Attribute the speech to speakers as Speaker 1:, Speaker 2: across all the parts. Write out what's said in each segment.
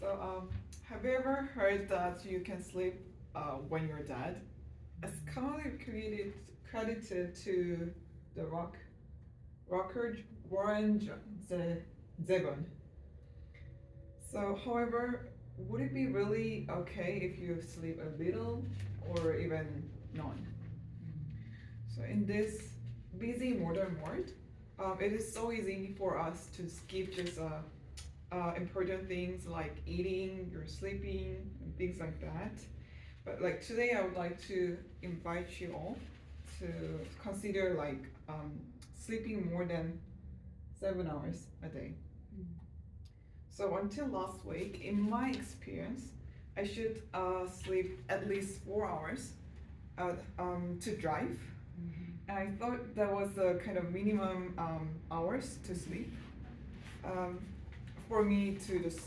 Speaker 1: So, have you ever heard that you can sleep when you're dead? It's commonly credited to the rocker Warren Zevon. So, however, would it be really okay if you sleep a little or even none? So, in this busy modern world, it is so easy for us to skip just important things like eating, or sleeping, and things like that. But like today, I would like to invite you all to consider sleeping more than 7 hours a day. So until last week, in my experience, I should sleep at least 4 hours to drive. And I thought that was the kind of minimum hours to sleep um, for me to just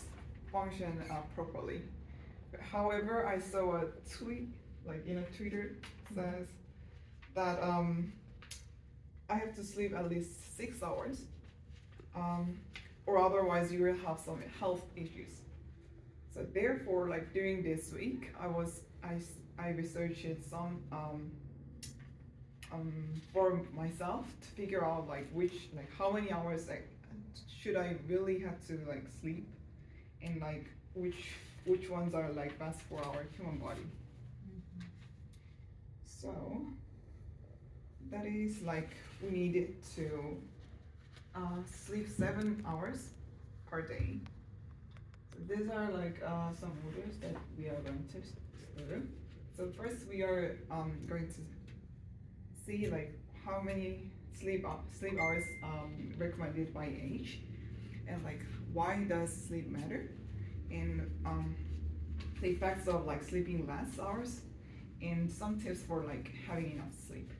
Speaker 1: function properly. However, I saw a tweet, like in a Twitter, says that I have to sleep at least 6 hours, um, or otherwise you will have some health issues. So therefore, like during this week, I researched some for myself to figure out like how many hours like should I really have to like sleep, and like which ones are like best for our human body. So that is like we need to sleep 7 hours per day. So these are like some orders that we are going to do. So first we are going to see like how many sleep hours recommended by age, and like why does sleep matter, and the effects of like sleeping less hours, and some tips for like having enough sleep.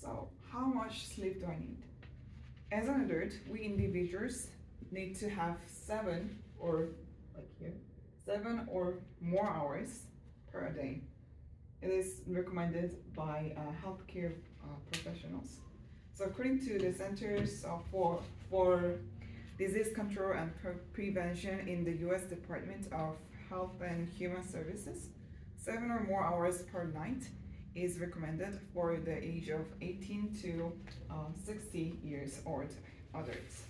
Speaker 1: So how much sleep do I need? As an adult, we individuals need to have like here, 7 or more hours per day. It is recommended by healthcare professionals. So according to the Centers for Disease Control and Prevention in the U.S. Department of Health and Human Services, 7 or more hours per night is recommended for the age of 18 to 60 years old adults.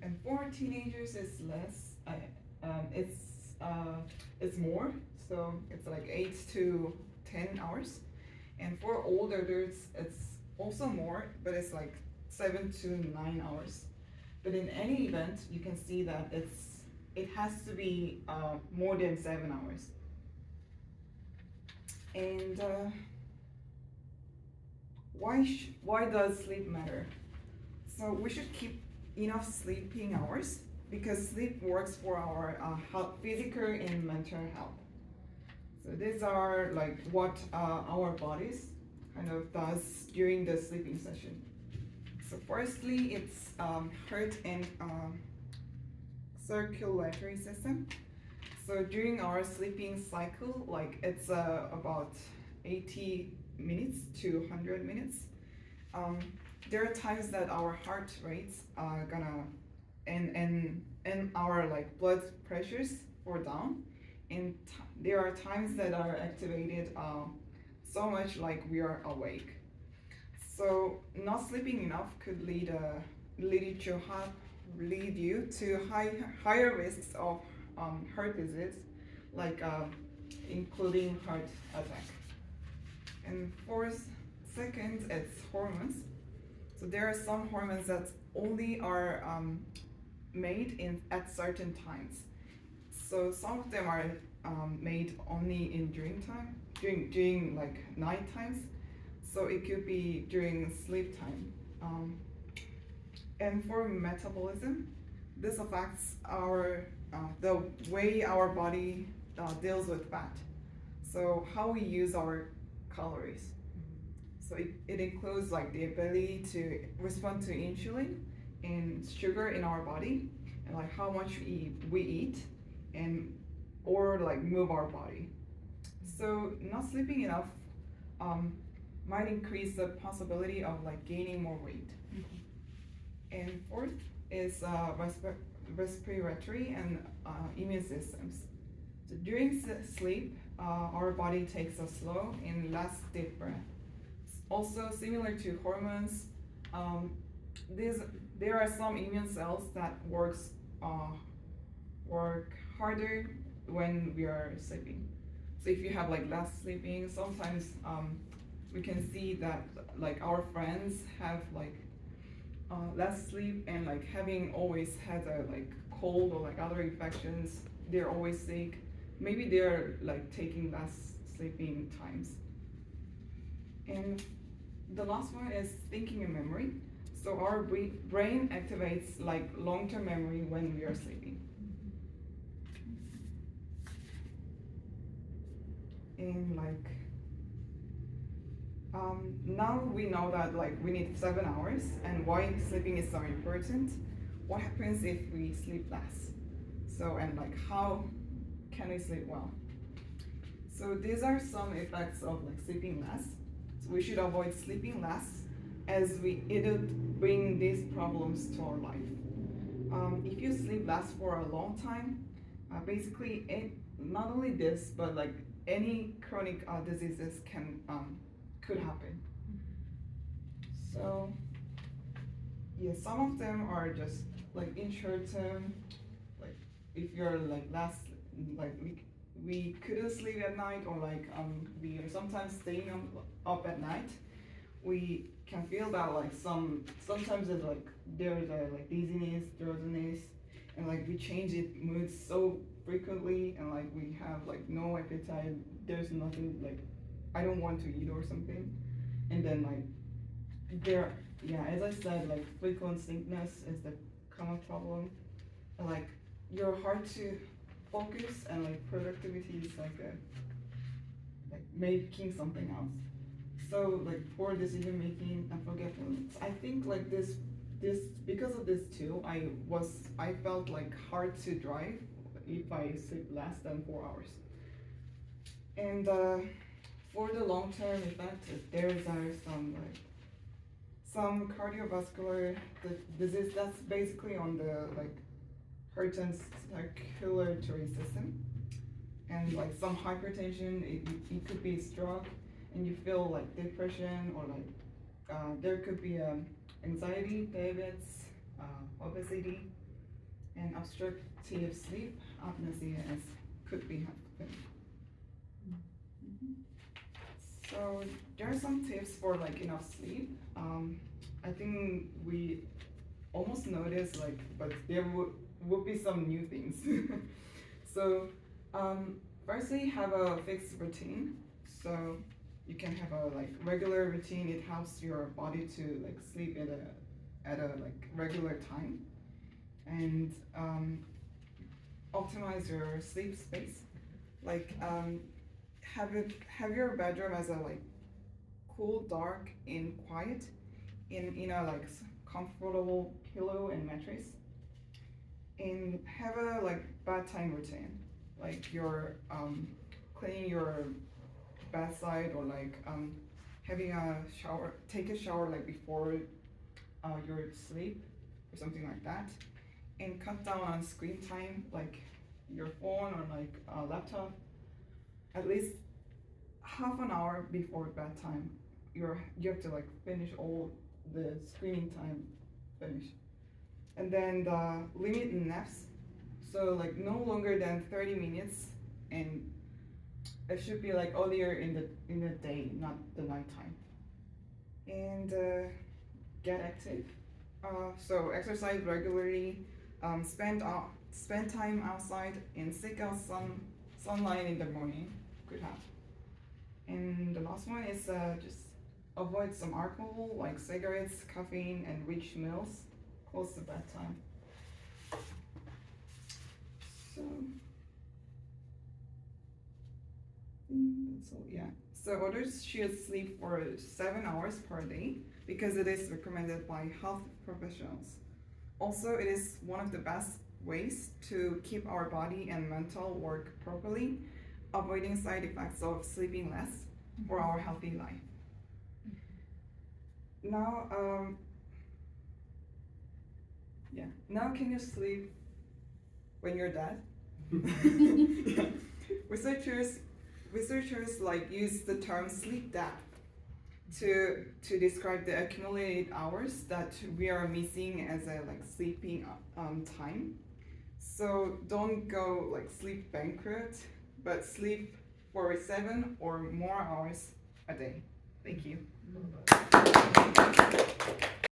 Speaker 1: And for teenagers, it's less. It's more. So it's like 8 to 10 hours. And for older adults, it's also more, but it's like 7 to 9 hours. But in any event, you can see that it has to be more than 7 hours. And why does sleep matter? So we should keep enough sleeping hours because sleep works for our physical and mental health. So these are like what our bodies kind of does during the sleeping session. So firstly, it's heart and circulatory system. So during our sleeping cycle, like it's about 80 minutes to 100 minutes. There are times that our heart rates are gonna and our like blood pressures go down, and there are times that are activated so much like we are awake. So not sleeping enough could lead you to higher risks of heart disease, like including heart attack. And fourth, second, it's hormones. So there are some hormones that only are made at certain times. So some of them are made only in during like night times. So it could be during sleep time. And for metabolism, this affects the way our body deals with fat. So how we use our calories. So it includes like the ability to respond to insulin and sugar in our body, and like how much we eat and or like move our body. So not sleeping enough might increase the possibility of like gaining more weight. And fourth is respiratory and immune systems. So during sleep, our body takes a slow and last deep breath. Also, similar to hormones, there are some immune cells that work harder when we are sleeping. So if you have like less sleeping, sometimes we can see that like our friends have like less sleep and like having always had a like cold or like other infections, they're always sick. Maybe they're like taking less sleeping times. And the last one is thinking and memory. So our brain activates like long-term memory when we are sleeping. And like now we know that like we need 7 hours and why sleeping is so important. What happens if we sleep less? So and like how can we sleep well? So these are some effects of like sleeping less. So we should avoid sleeping less as it'll bring these problems to our life. If you sleep less for a long time, basically not only this but like any chronic diseases could happen. So yeah, some of them are just like in short term, like if you're like like we couldn't sleep at night or like we are sometimes staying up at night, we can feel that like sometimes it's like there's a like dizziness, drowsiness, and like we change it moods so frequently and like we have like no appetite, there's nothing like I don't want to eat or something, and then like as I said, like frequent sickness is the common problem, and like you're hard to focus and like productivity is like making something else. So like poor decision making and forgetfulness. I think like this because of this too, I felt like hard to drive if I sleep less than 4 hours. And for the long term effect, there are some cardiovascular disease that's basically on the like heart and circulatory system, and like some hypertension. It could be stroke, and you feel like depression or like there could be anxiety, diabetes, obesity, and obstructive sleep apnea as could be happening. So there are some tips for like enough sleep. I think we almost noticed like, but there would be some new things. So firstly, have a fixed routine. So you can have a like regular routine. It helps your body to like sleep at a like regular time, and optimize your sleep space. Like have your bedroom as a like cool, dark, and quiet, in a like comfortable pillow and mattress, and have a like bedtime routine, like your cleaning your bedside or like having a shower, take a shower like before your sleep or something like that, and cut down on screen time, like your phone or like a laptop, at least half an hour before bedtime. You have to like finish all the screening time, finish, and then the limit naps. So like no longer than 30 minutes, and it should be like earlier in the day, not the nighttime. And get active. So exercise regularly. Spend time outside and seek out sunlight in the morning. Could help. And the last one is just avoid some alcohol like cigarettes, caffeine, and rich meals close to bedtime. So that's all. Yeah. So others should sleep for 7 hours per day because it is recommended by health professionals. Also, it is one of the best ways to keep our body and mental work properly, avoiding side effects of sleeping less for our healthy life. Now, yeah. Now, can you sleep when you're dead? Yeah. Researchers like use the term sleep debt to describe the accumulated hours that we are missing as a like sleeping time. So don't go like sleep bankrupt, but sleep for 7 or more hours a day. Thank you.